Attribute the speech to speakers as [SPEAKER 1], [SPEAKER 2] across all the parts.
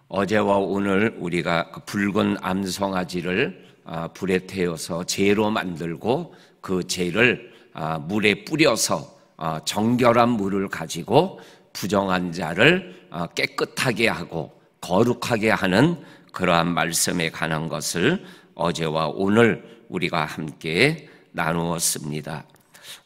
[SPEAKER 1] 어제와 오늘 우리가 그 붉은 암송아지를 불에 태워서 재로 만들고 그 재를 물에 뿌려서 정결한 물을 가지고 부정한 자를 깨끗하게 하고 거룩하게 하는 그러한 말씀에 관한 것을 어제와 오늘 우리가 함께 나누었습니다.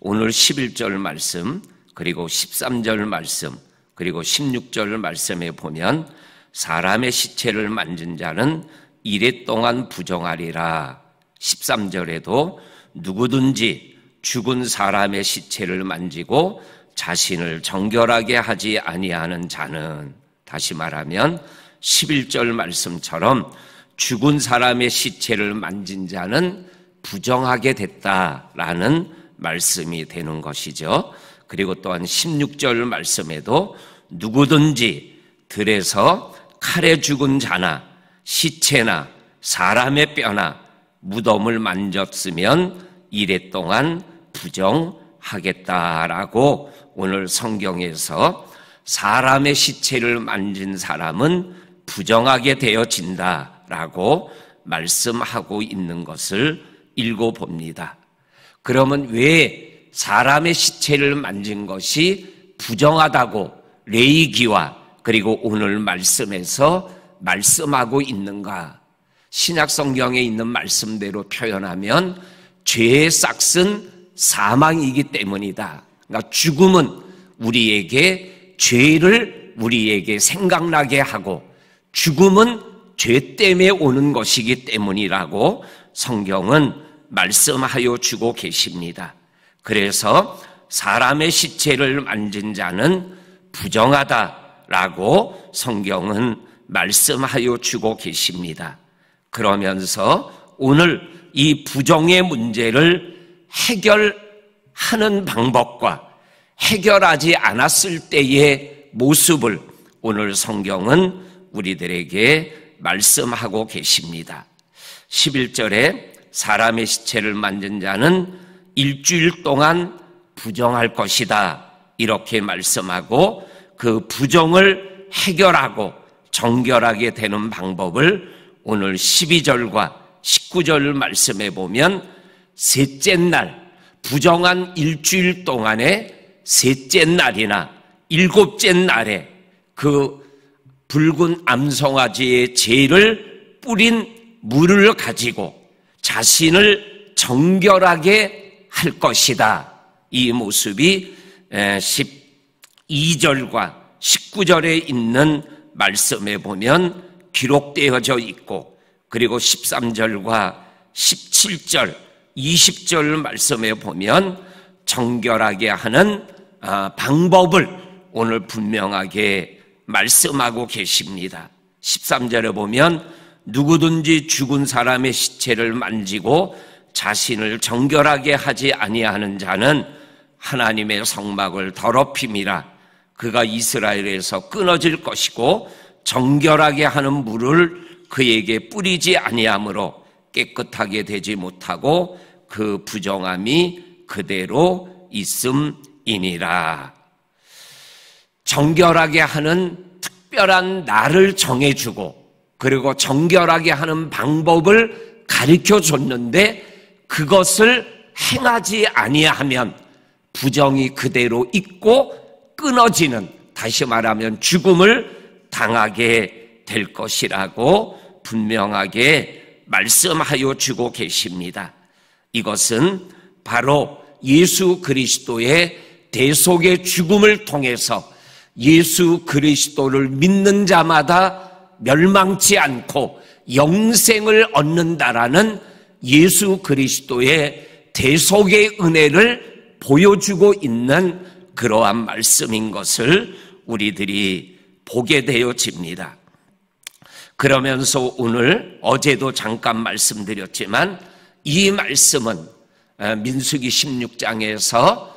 [SPEAKER 1] 오늘 11절 말씀, 그리고 13절 말씀, 그리고 16절 말씀에 보면 사람의 시체를 만진 자는 이래 동안 부정하리라. 13절에도 누구든지 죽은 사람의 시체를 만지고 자신을 정결하게 하지 아니하는 자는, 다시 말하면 11절 말씀처럼 죽은 사람의 시체를 만진 자는 부정하게 됐다라는 말씀이 되는 것이죠. 그리고 또한 16절 말씀에도 누구든지 들에서 칼에 죽은 자나 시체나 사람의 뼈나 무덤을 만졌으면 이래 동안 부정하겠다라고 오늘 성경에서 사람의 시체를 만진 사람은 부정하게 되어진다라고 말씀하고 있는 것을 읽어봅니다. 그러면 왜 사람의 시체를 만진 것이 부정하다고 레위기와 그리고 오늘 말씀에서 말씀하고 있는가? 신약 성경에 있는 말씀대로 표현하면 죄의 싹은 사망이기 때문이다. 그러니까 죽음은 우리에게 죄를 우리에게 생각나게 하고 죽음은 죄 때문에 오는 것이기 때문이라고 성경은 말씀하여 주고 계십니다. 그래서 사람의 시체를 만진 자는 부정하다라고 성경은 말씀하여 주고 계십니다. 그러면서 오늘 이 부정의 문제를 해결하는 방법과 해결하지 않았을 때의 모습을 오늘 성경은 우리들에게 말씀하고 계십니다. 11절에 사람의 시체를 만진 자는 일주일 동안 부정할 것이다, 이렇게 말씀하고 그 부정을 해결하고 정결하게 되는 방법을 오늘 12절과 19절 말씀에 보면 셋째 날, 부정한 일주일 동안의 셋째 날이나 일곱째 날에 그 붉은 암송아지의 재를 뿌린 물을 가지고 자신을 정결하게 할 것이다. 이 모습이 12절과 19절에 있는 말씀에 보면 기록되어져 있고, 그리고 13절과 17절, 20절 말씀에 보면 정결하게 하는 방법을 오늘 분명하게 말씀하고 계십니다. 13절에 보면 누구든지 죽은 사람의 시체를 만지고 자신을 정결하게 하지 아니하는 자는 하나님의 성막을 더럽힘이라. 그가 이스라엘에서 끊어질 것이고 정결하게 하는 물을 그에게 뿌리지 아니하므로 깨끗하게 되지 못하고 그 부정함이 그대로 있음이니라. 정결하게 하는 특별한 날을 정해주고 그리고 정결하게 하는 방법을 가르쳐 줬는데 그것을 행하지 아니하면 부정이 그대로 있고 끊어지는, 다시 말하면 죽음을 당하게 될 것이라고 분명하게 말씀하여 주고 계십니다. 이것은 바로 예수 그리스도의 대속의 죽음을 통해서 예수 그리스도를 믿는 자마다 멸망치 않고 영생을 얻는다라는 예수 그리스도의 대속의 은혜를 보여주고 있는 그러한 말씀인 것을 우리들이 보게 되어집니다. 그러면서 오늘 어제도 잠깐 말씀드렸지만 이 말씀은 민수기 16장에서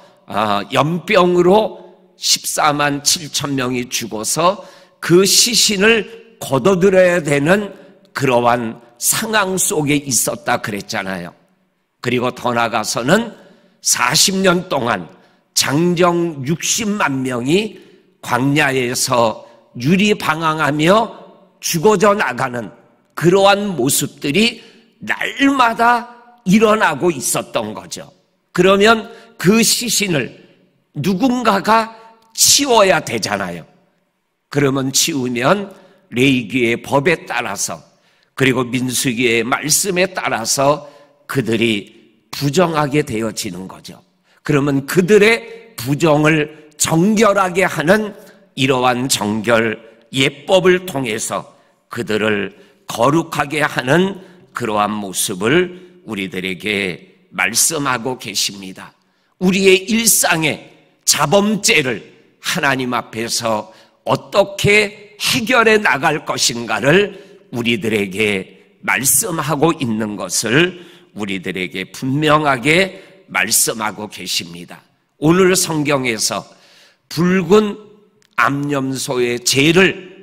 [SPEAKER 1] 연병으로 14만 7천 명이 죽어서 그 시신을 걷어들여야 되는 그러한 상황 속에 있었다 그랬잖아요. 그리고 더 나아가서는 40년 동안 장정 60만 명이 광야에서 유리방황하며 죽어져 나가는 그러한 모습들이 날마다 일어나고 있었던 거죠. 그러면 그 시신을 누군가가 치워야 되잖아요. 그러면 치우면 레위기의 법에 따라서 그리고 민수기의 말씀에 따라서 그들이 부정하게 되어지는 거죠. 그러면 그들의 부정을 정결하게 하는 이러한 정결 예법을 통해서 그들을 거룩하게 하는 그러한 모습을 우리들에게 말씀하고 계십니다. 우리의 일상의 자범죄를 하나님 앞에서 어떻게 해결해 나갈 것인가를 우리들에게 말씀하고 있는 것을 우리들에게 분명하게 말씀하고 계십니다. 오늘 성경에서 붉은 암염소의 죄를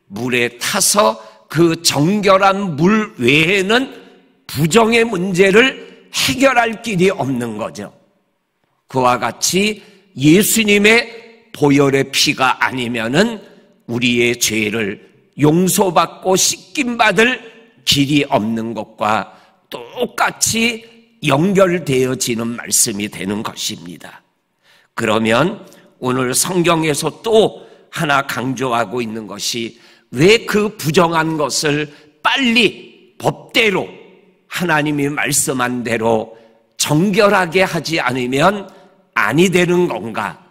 [SPEAKER 1] 물에 타서 그 정결한 물 외에는 부정의 문제를 해결할 길이 없는 거죠. 그와 같이 예수님의 보혈의 피가 아니면은 우리의 죄를 용서받고 씻김받을 길이 없는 것과 똑같이 연결되어지는 말씀이 되는 것입니다. 그러면 오늘 성경에서 또 하나 강조하고 있는 것이 왜 그 부정한 것을 빨리 법대로 하나님이 말씀한 대로 정결하게 하지 않으면 아니 되는 건가?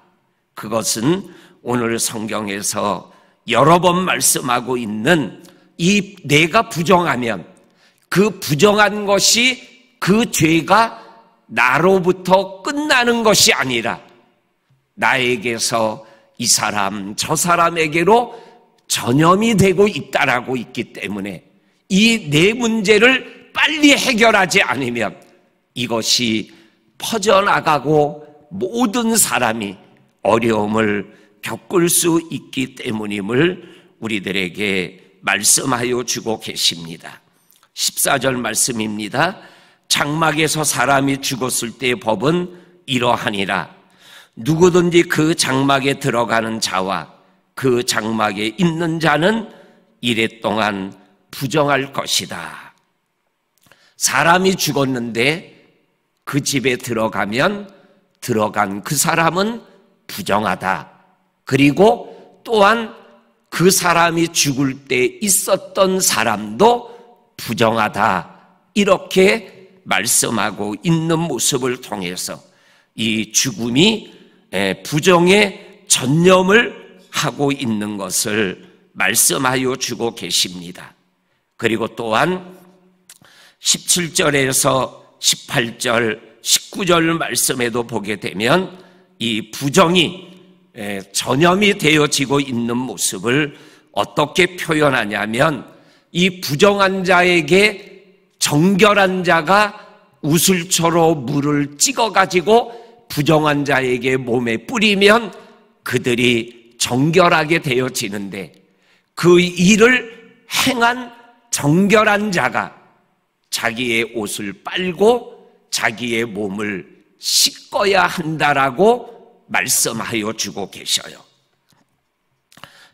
[SPEAKER 1] 그것은 오늘 성경에서 여러 번 말씀하고 있는 이 내가 부정하면 그 부정한 것이 그 죄가 나로부터 끝나는 것이 아니라 나에게서 이 사람 저 사람에게로 전염이 되고 있다라고 있기 때문에 이 내 문제를 빨리 해결하지 않으면 이것이 퍼져나가고 모든 사람이 어려움을 겪을 수 있기 때문임을 우리들에게 말씀하여 주고 계십니다. 14절 말씀입니다. 장막에서 사람이 죽었을 때의 법은 이러하니라. 누구든지 그 장막에 들어가는 자와 그 장막에 있는 자는 이래 동안 부정할 것이다. 사람이 죽었는데 그 집에 들어가면 들어간 그 사람은 부정하다. 그리고 또한 그 사람이 죽을 때 있었던 사람도 부정하다. 이렇게 말씀하고 있는 모습을 통해서 이 죽음이 부정의 전념을 하고 있는 것을 말씀하여 주고 계십니다. 그리고 또한 17절에서 18절, 19절 말씀에도 보게 되면 이 부정이 전염이 되어지고 있는 모습을 어떻게 표현하냐면 이 부정한 자에게 정결한 자가 우슬초로 물을 찍어가지고 부정한 자에게 몸에 뿌리면 그들이 정결하게 되어지는데 그 일을 행한 정결한 자가 자기의 옷을 빨고 자기의 몸을 씻어야 한다라고 말씀하여 주고 계셔요.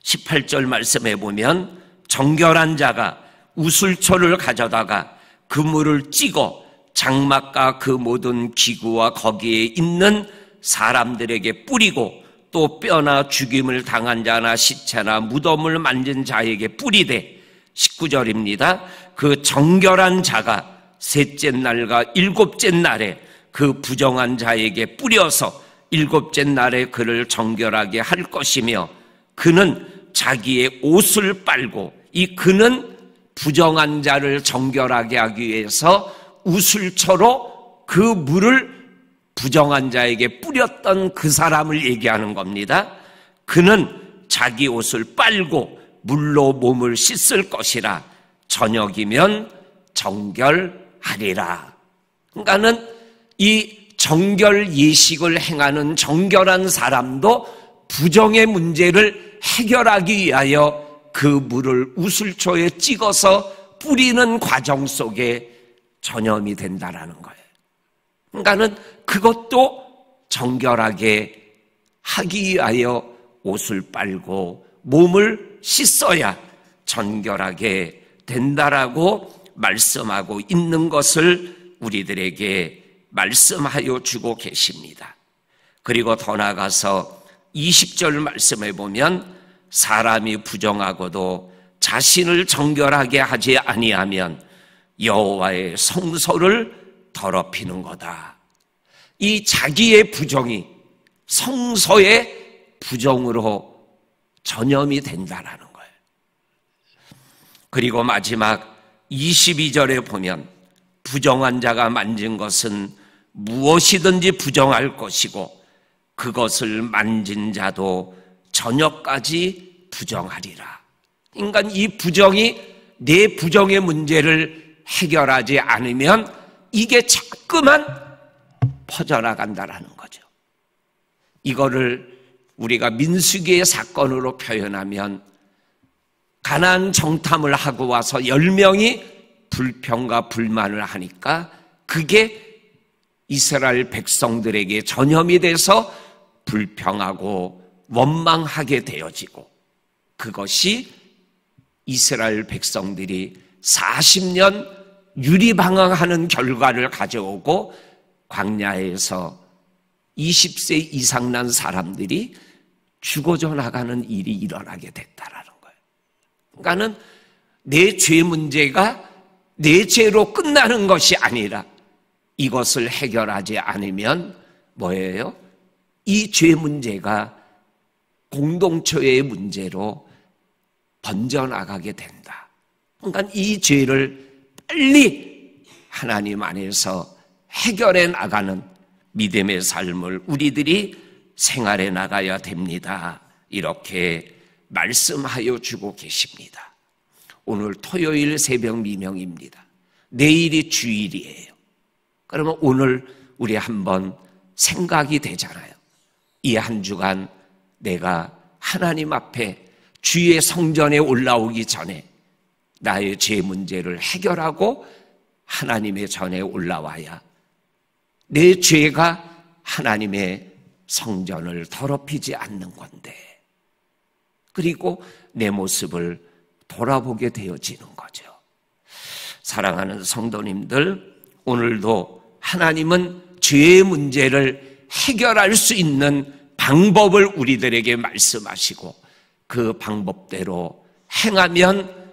[SPEAKER 1] 18절 말씀해 보면 정결한 자가 우슬초를 가져다가 그 물을 찍어 장막과 그 모든 기구와 거기에 있는 사람들에게 뿌리고 또 뼈나 죽임을 당한 자나 시체나 무덤을 만진 자에게 뿌리되 19절입니다. 그 정결한 자가 셋째 날과 일곱째 날에 그 부정한 자에게 뿌려서 일곱째 날에 그를 정결하게 할 것이며 그는 자기의 옷을 빨고 이 그는 부정한 자를 정결하게 하기 위해서 우슬초로 그 물을 부정한 자에게 뿌렸던 그 사람을 얘기하는 겁니다. 그는 자기 옷을 빨고 물로 몸을 씻을 것이라 저녁이면 정결하리라. 그러니까는 이 정결 예식을 행하는 정결한 사람도 부정의 문제를 해결하기 위하여 그 물을 우슬초에 찍어서 뿌리는 과정 속에 전염이 된다라는 거예요. 그러니까는 그것도 정결하게 하기 위하여 옷을 빨고 몸을 씻어야 정결하게 된다라고 말씀하고 있는 것을 우리들에게 말씀하여 주고 계십니다. 그리고 더 나아가서 20절 말씀에 보면 사람이 부정하고도 자신을 정결하게 하지 아니하면 여호와의 성소를 더럽히는 거다. 이 자기의 부정이 성소의 부정으로 전염이 된다라는 거예요. 그리고 마지막 22절에 보면 부정한 자가 만진 것은 무엇이든지 부정할 것이고 그것을 만진 자도 저녁까지 부정하리라. 그러니까 이 부정이 내 부정의 문제를 해결하지 않으면 이게 자꾸만 퍼져나간다라는 거죠. 이거를 우리가 민수기의 사건으로 표현하면 가나안 정탐을 하고 와서 10명이 불평과 불만을 하니까 그게 이스라엘 백성들에게 전염이 돼서 불평하고 원망하게 되어지고 그것이 이스라엘 백성들이 40년 유리방황하는 결과를 가져오고 광야에서 20세 이상 난 사람들이 죽어져 나가는 일이 일어나게 됐다라는 거예요. 그러니까는 내 죄 문제가 내 죄로 끝나는 것이 아니라 이것을 해결하지 않으면 뭐예요? 이 죄 문제가 공동체의 문제로 번져나가게 된다. 그러니까 이 죄를 빨리 하나님 안에서 해결해 나가는 믿음의 삶을 우리들이 생활해 나가야 됩니다. 이렇게 말씀하여 주고 계십니다. 오늘 토요일 새벽 미명입니다. 내일이 주일이에요. 그러면 오늘 우리 한번 생각이 되잖아요. 이 한 주간 내가 하나님 앞에 주의 성전에 올라오기 전에 나의 죄 문제를 해결하고 하나님의 전에 올라와야 내 죄가 하나님의 성전을 더럽히지 않는 건데, 그리고 내 모습을 돌아보게 되어지는 거죠. 사랑하는 성도님들, 오늘도 하나님은 죄의 문제를 해결할 수 있는 방법을 우리들에게 말씀하시고 그 방법대로 행하면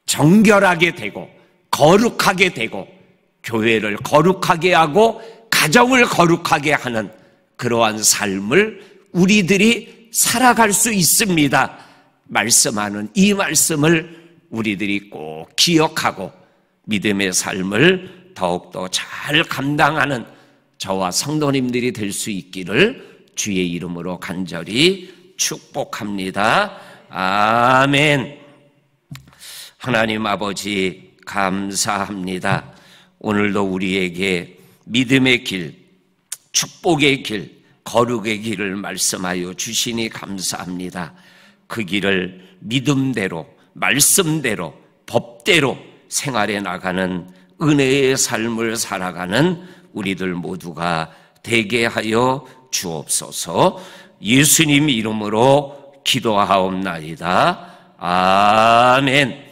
[SPEAKER 1] 정결하게 되고 거룩하게 되고 교회를 거룩하게 하고 가정을 거룩하게 하는 그러한 삶을 우리들이 살아갈 수 있습니다. 말씀하는 이 말씀을 우리들이 꼭 기억하고 믿음의 삶을 더욱더 잘 감당하는 저와 성도님들이 될 수 있기를 주의 이름으로 간절히 축복합니다. 아멘. 하나님 아버지 감사합니다. 오늘도 우리에게 믿음의 길, 축복의 길, 거룩의 길을 말씀하여 주시니 감사합니다. 그 길을 믿음대로, 말씀대로, 법대로 생활해 나가는 은혜의 삶을 살아가는 우리들 모두가 되게 하여 주옵소서. 예수님 이름으로 기도하옵나이다. 아멘.